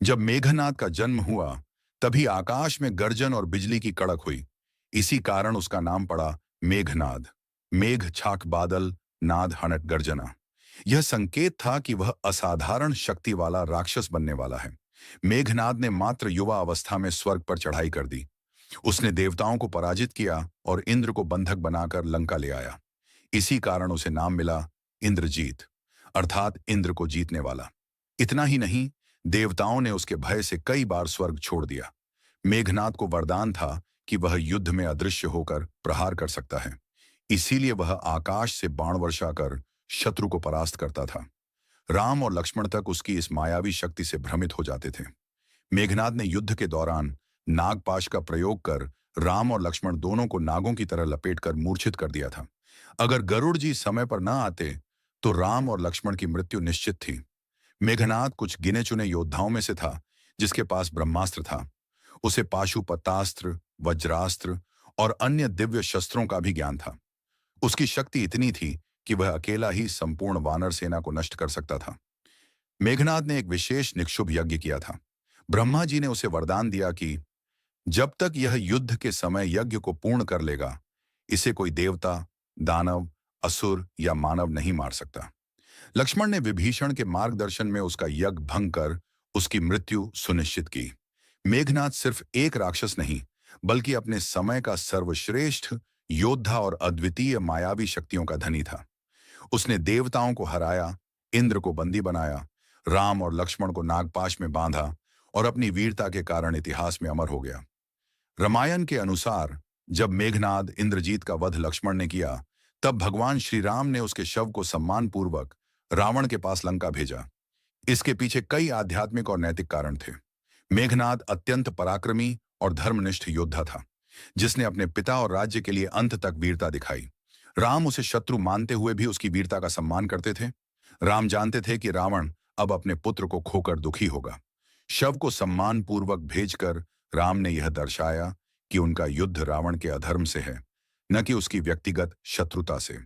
जब मेघनाद का जन्म हुआ, तभी आकाश में गर्जन और बिजली की कड़क हुई। इसी कारण उसका नाम पड़ा मेघनाद। मेघ छाक बादल, नाद हनट गर्जना। यह संकेत था कि वह असाधारण शक्ति वाला राक्षस बनने वाला है। मेघनाद ने मात्र युवा अवस्था में स्वर्ग पर चढ़ाई कर दी। उसने देवताओं को पराजित किया और इंद्र को बंधक बनाकर लंका ले आया। इसी कारण उसे नाम मिला इंद्रजीत, अर्थात इंद्र को जीतने वाला। इतना ही नहीं, देवताओं ने उसके भय से कई बार स्वर्ग छोड़ दिया। मेघनाद को वरदान था कि वह युद्ध में अदृश्य होकर प्रहार कर सकता है। इसीलिए वह आकाश से बाण वर्षा कर शत्रु को परास्त करता था। राम और लक्ष्मण तक उसकी इस मायावी शक्ति से भ्रमित हो जाते थे। मेघनाद ने युद्ध के दौरान नागपाश का प्रयोग कर राम और लक्ष्मण दोनों को नागों की तरह लपेटकर मूर्छित कर दिया था। अगर गरुड़ जी समय पर न आते तो राम और लक्ष्मण की मृत्यु निश्चित थी। मेघनाद कुछ गिने चुने योद्धाओं में से था जिसके पास ब्रह्मास्त्र था। उसे पाशुपतास्त्र, वज्रास्त्र और अन्य दिव्य शस्त्रों का भी ज्ञान था। उसकी शक्ति इतनी थी कि वह अकेला ही संपूर्ण वानर सेना को नष्ट कर सकता था। मेघनाद ने एक विशेष निक्षुभ यज्ञ किया था। ब्रह्मा जी ने उसे वरदान दिया कि जब तक यह युद्ध के समय यज्ञ को पूर्ण कर लेगा, इसे कोई देवता, दानव, असुर या मानव नहीं मार सकता। लक्ष्मण ने विभीषण के मार्गदर्शन में उसका यज्ञ भंग कर उसकी मृत्यु सुनिश्चित की। मेघनाद सिर्फ एक राक्षस नहीं, बल्कि अपने समय का सर्वश्रेष्ठ योद्धा और अद्वितीय मायावी शक्तियों का धनी था। उसने देवताओं को हराया, इंद्र को बंदी बनाया, राम और लक्ष्मण को नागपाश में बांधा और अपनी वीरता के कारण इतिहास में अमर हो गया। रामायण के अनुसार जब मेघनाद इंद्रजीत का वध लक्ष्मण ने किया, तब भगवान श्री राम ने उसके शव को सम्मानपूर्वक रावण के पास लंका भेजा। इसके पीछे कई आध्यात्मिक और नैतिक कारण थे। मेघनाद अत्यंत पराक्रमी और धर्मनिष्ठ योद्धा था, जिसने अपने पिता और राज्य के लिए अंत तक वीरता दिखाई। राम उसे शत्रु मानते हुए भी उसकी वीरता का सम्मान करते थे। राम जानते थे कि रावण अब अपने पुत्र को खोकर दुखी होगा। शव को सम्मानपूर्वक भेजकर राम ने यह दर्शाया कि उनका युद्ध रावण के अधर्म से है, न कि उसकी व्यक्तिगत शत्रुता से।